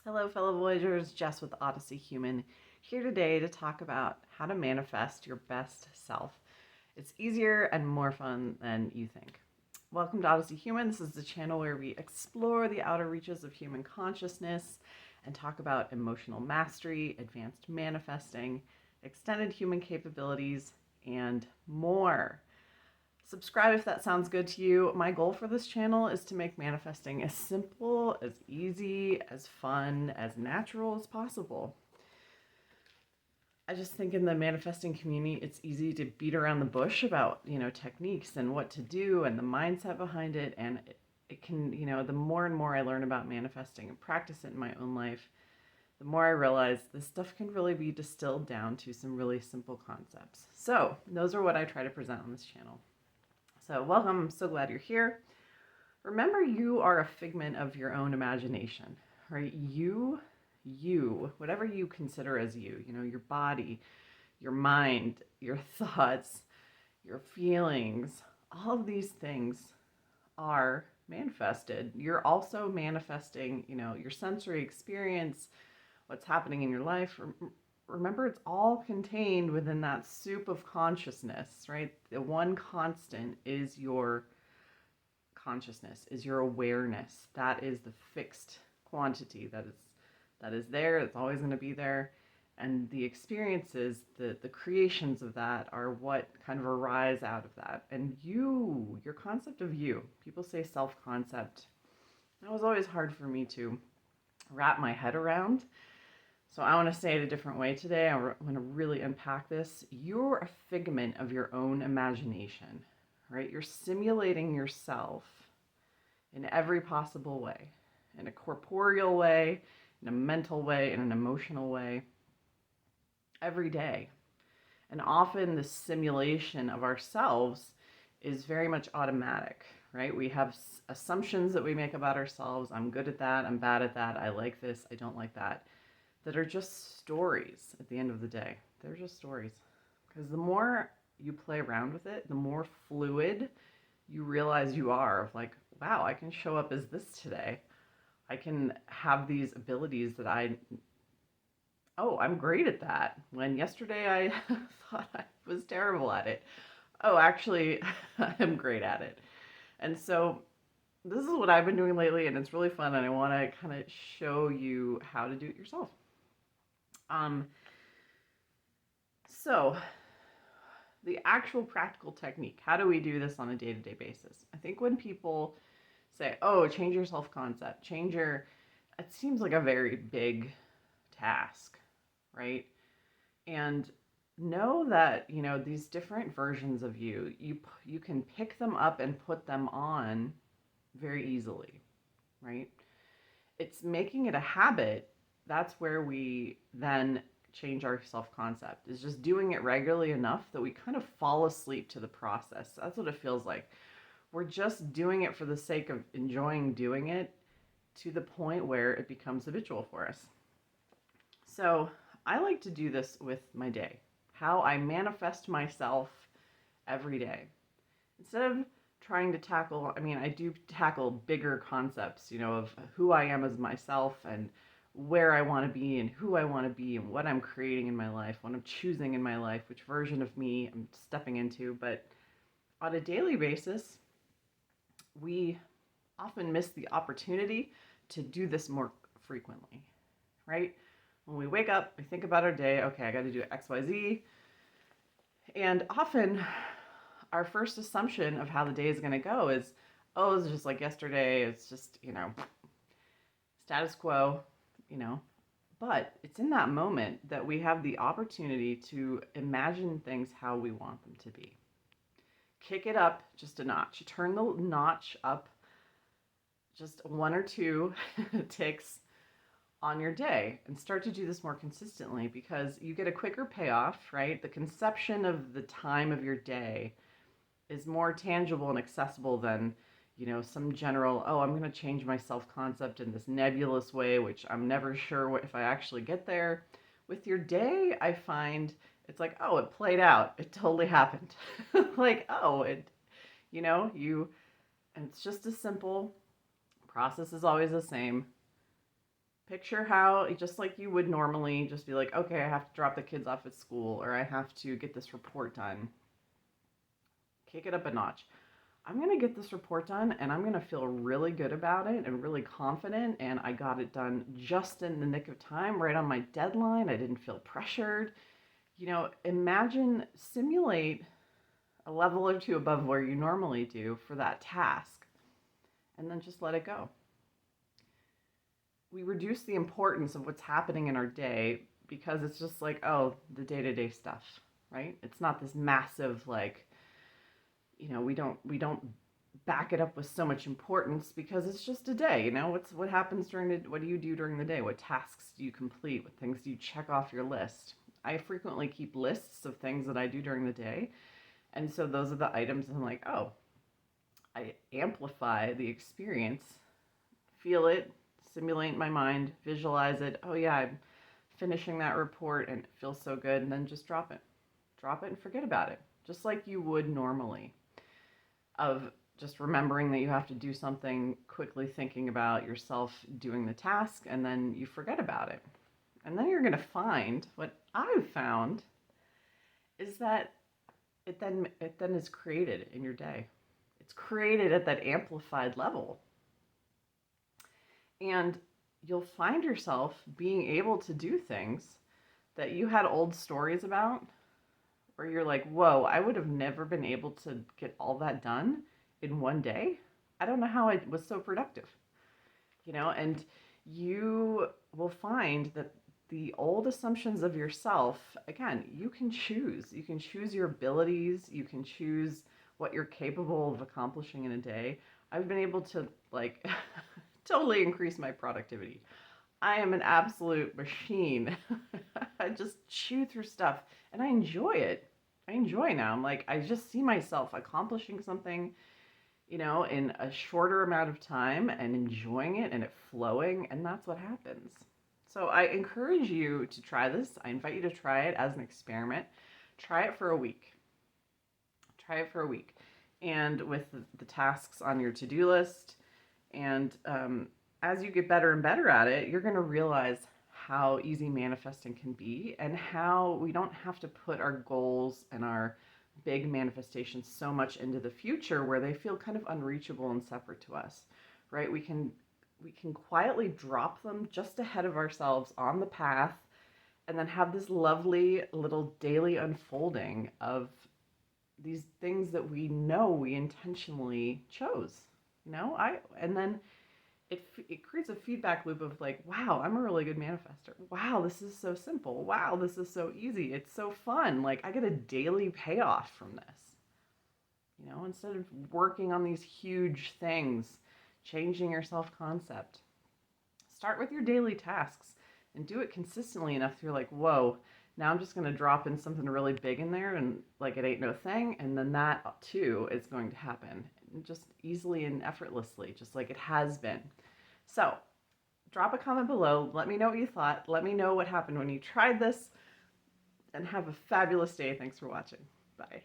Hello, fellow Voyagers. Jess with Odyssey Human here today to talk about how to manifest your best self. It's easier and more fun than you think. Welcome to Odyssey Human. This is the channel where we explore the outer reaches of human consciousness and talk about emotional mastery, advanced manifesting, extended human capabilities, and more. Subscribe if that sounds good to you. My goal for this channel is to make manifesting as simple, as easy, as fun, as natural as possible. I just think in the manifesting community, it's easy to beat around the bush about, techniques and what to do and the mindset behind it. And it can, the more and more I learn about manifesting and practice it in my own life, the more I realize this stuff can really be distilled down to some really simple concepts. So those are what I try to present on this channel. So welcome, I'm so glad you're here. Remember, you are a figment of your own imagination, right? You, whatever you consider as you, your body, your mind, your thoughts, your feelings, all of these things are manifested. You're also manifesting, your sensory experience, what's happening in your life. Remember, it's all contained within that soup of consciousness, right? The one constant is your consciousness, is your awareness. That is the fixed quantity that is there. It's always going to be there. And the experiences, the creations of that are what kind of arise out of that. And your concept of you, people say self-concept. That was always hard for me to wrap my head around. So I want to say it a different way today. I'm going to really unpack this. You're a figment of your own imagination, right? You're simulating yourself in every possible way, in a corporeal way, in a mental way, in an emotional way, every day. And often the simulation of ourselves is very much automatic, right? We have assumptions that we make about ourselves. I'm good at that. I'm bad at that. I like this. I don't like that. That are just stories at the end of the day. They're just stories. Because the more you play around with it, the more fluid you realize you are. Like, wow, I can show up as this today. I can have these abilities that I'm great at that. When yesterday I thought I was terrible at it. Oh, actually, I'm great at it. And so this is what I've been doing lately, and it's really fun, and I want to kind of show you how to do it yourself. So the actual practical technique, how do we do this on a day-to-day basis? I think when people say, oh, change your self-concept, it seems like a very big task, right? And know that, these different versions of you can pick them up and put them on very easily, right? It's making it a habit. That's where we then change our self-concept, is just doing it regularly enough that we kind of fall asleep to the process. That's what it feels like. We're just doing it for the sake of enjoying doing it to the point where it becomes habitual for us. So I like to do this with my day, how I manifest myself every day. Instead of trying to tackle, I do tackle bigger concepts, of who I am as myself and where I want to be and who I want to be and what I'm creating in my life, what I'm choosing in my life, which version of me I'm stepping into. But on a daily basis, we often miss the opportunity to do this more frequently, right? When we wake up, we think about our day, okay, I got to do X, Y, Z. And often our first assumption of how the day is going to go is, oh, it's just like yesterday. It's just, status quo, But it's in that moment that we have the opportunity to imagine things how we want them to be. Kick it up just a notch. Turn the notch up just one or two ticks on your day and start to do this more consistently, because you get a quicker payoff, right? The conception of the time of your day is more tangible and accessible than, some general, oh, I'm going to change my self-concept in this nebulous way, which I'm never sure if I actually get there. With your day, I find it's like, oh, it played out. It totally happened. Like, oh, and it's just a simple process, is always the same. Picture how, just like you would normally, just be like, okay, I have to drop the kids off at school, or I have to get this report done. Kick it up a notch. I'm going to get this report done and I'm going to feel really good about it and really confident. And I got it done just in the nick of time, right on my deadline. I didn't feel pressured. Imagine, simulate a level or two above where you normally do for that task, and then just let it go. We reduce the importance of what's happening in our day because it's just like, oh, the day-to-day stuff, right? It's not this massive, like, we don't back it up with so much importance because it's just a day. What happens what do you do during the day? What tasks do you complete? What things do you check off your list? I frequently keep lists of things that I do during the day. And so those are the items I'm like, oh, I amplify the experience, feel it, simulate in my mind, visualize it. Oh yeah, I'm finishing that report and it feels so good. And then just drop it. Drop it and forget about it. Just like you would normally. Of just remembering that you have to do something, quickly thinking about yourself doing the task, and then you forget about it. And then you're going to find, what I've found is that it then is created in your day. It's created at that amplified level. And you'll find yourself being able to do things that you had old stories about, where you're like, whoa, I would have never been able to get all that done in one day. I don't know how I was so productive, and you will find that the old assumptions of yourself, again, you can choose. You can choose your abilities. You can choose what you're capable of accomplishing in a day. I've been able to, like, totally increase my productivity. I am an absolute machine. I just chew through stuff and I enjoy it. I enjoy now. I'm like, I just see myself accomplishing something, in a shorter amount of time and enjoying it and it flowing. And that's what happens. So I encourage you to try this. I invite you to try it as an experiment. Try it for a week. Try it for a week. And with the tasks on your to-do list, and as you get better and better at it, you're going to realize how easy manifesting can be and how we don't have to put our goals and our big manifestations so much into the future where they feel kind of unreachable and separate to us, right? We can quietly drop them just ahead of ourselves on the path and then have this lovely little daily unfolding of these things that we know we intentionally chose, and then it creates a feedback loop of like, wow, I'm a really good manifester. Wow, this is so simple. Wow, this is so easy. It's so fun. Like, I get a daily payoff from this. Instead of working on these huge things, changing your self-concept. Start with your daily tasks and do it consistently enough that you're like, whoa, now I'm just going to drop in something really big in there and like it ain't no thing. And then that too is going to happen just easily and effortlessly, just like it has been. So drop a comment below. Let me know what you thought. Let me know what happened when you tried this, and have a fabulous day. Thanks for watching. Bye.